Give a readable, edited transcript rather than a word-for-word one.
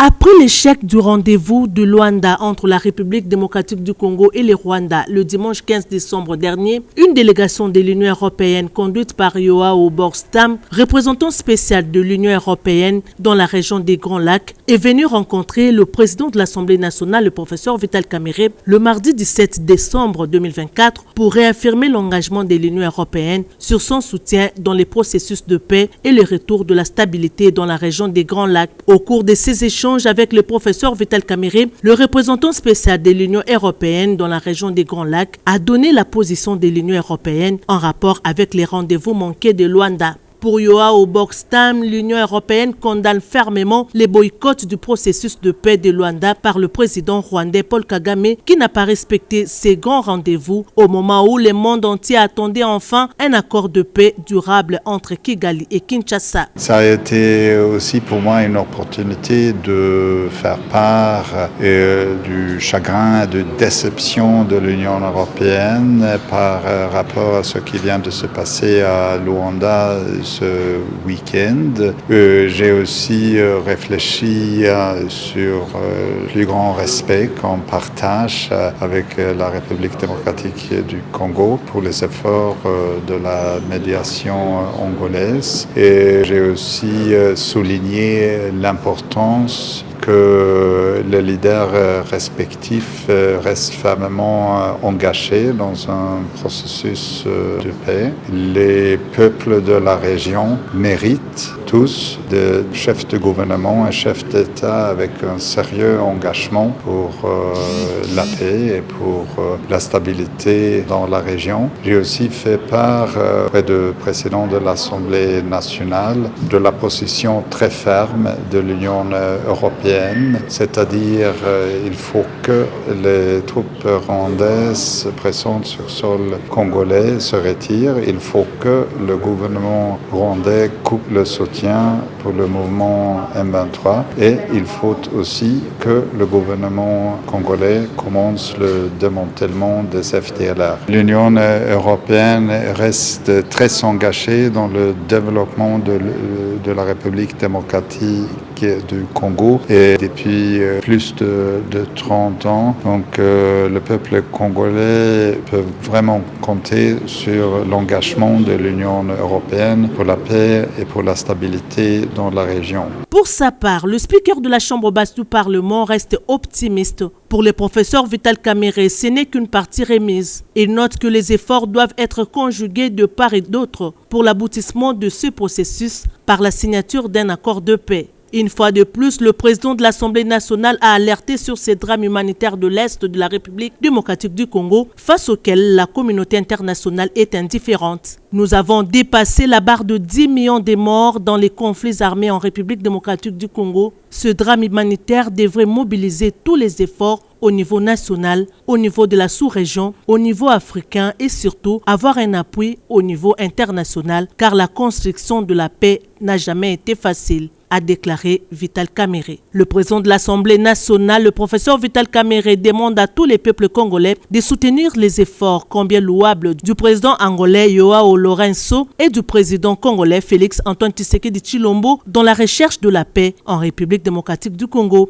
Après l'échec du rendez-vous de Luanda entre la République démocratique du Congo et le Rwanda le dimanche 15 décembre dernier, une délégation de l'Union européenne conduite par Joao Borstam, représentant spécial de l'Union européenne dans la région des Grands Lacs, est venue rencontrer le président de l'Assemblée nationale, le professeur Vital Kamerhe, le mardi 17 décembre 2024 pour réaffirmer l'engagement de l'Union européenne sur son soutien dans les processus de paix et le retour de la stabilité dans la région des Grands Lacs. Au cours de ces échanges avec le professeur Vital Kamerhe, le représentant spécial de l'Union européenne dans la région des Grands Lacs a donné la position de l'Union européenne en rapport avec les rendez-vous manqués de Luanda. Pour Joao Borstam, l'Union européenne condamne fermement les boycotts du processus de paix de Luanda par le président rwandais Paul Kagame qui n'a pas respecté ces grands rendez-vous au moment où le monde entier attendait enfin un accord de paix durable entre Kigali et Kinshasa. Ça a été aussi pour moi une opportunité de faire part du chagrin et de déception de l'Union européenne par rapport à ce qui vient de se passer à Luanda ce week-end. J'ai aussi réfléchi sur le plus grand respect qu'on partage avec la République démocratique du Congo pour les efforts de la médiation angolaise. Et j'ai aussi souligné l'importance que les leaders respectifs restent fermement engagés dans un processus de paix. Les peuples de la région méritent tous des chefs de gouvernement et chefs d'État avec un sérieux engagement pour la paix et pour la stabilité dans la région. J'ai aussi fait part auprès du président de l'Assemblée nationale de la position très ferme de l'Union européenne, c'est-à-dire il faut que les troupes rwandaises présentes sur sol congolais se retirent, il faut que le gouvernement rwandais coupe le soutien pour le mouvement M23 et il faut aussi que le gouvernement congolais commence le démantèlement des FDLR. L'Union européenne reste très engagée dans le développement de la République démocratique du Congo et depuis plus de 30 ans. Donc le peuple congolais peut vraiment compter sur l'engagement de l'Union européenne pour la paix et pour la stabilité dans la région. Pour sa part, le speaker de la Chambre basse du Parlement reste optimiste. Pour le professeur Vital Kamerhe, ce n'est qu'une partie remise. Il note que les efforts doivent être conjugués de part et d'autre pour l'aboutissement de ce processus par la signature d'un accord de paix. Une fois de plus, le président de l'Assemblée nationale a alerté sur ces drames humanitaires de l'Est de la République démocratique du Congo, face auxquels la communauté internationale est indifférente. Nous avons dépassé la barre de 10 millions de morts dans les conflits armés en République démocratique du Congo. Ce drame humanitaire devrait mobiliser tous les efforts au niveau national, au niveau de la sous-région, au niveau africain et surtout avoir un appui au niveau international, car la construction de la paix n'a jamais été facile, a déclaré Vital Kamerhe. Le président de l'Assemblée nationale, le professeur Vital Kamerhe, demande à tous les peuples congolais de soutenir les efforts combien louables du président angolais Joao Lourenço et du président congolais Félix Antoine Tshisekedi Tshilombo dans la recherche de la paix en République démocratique du Congo.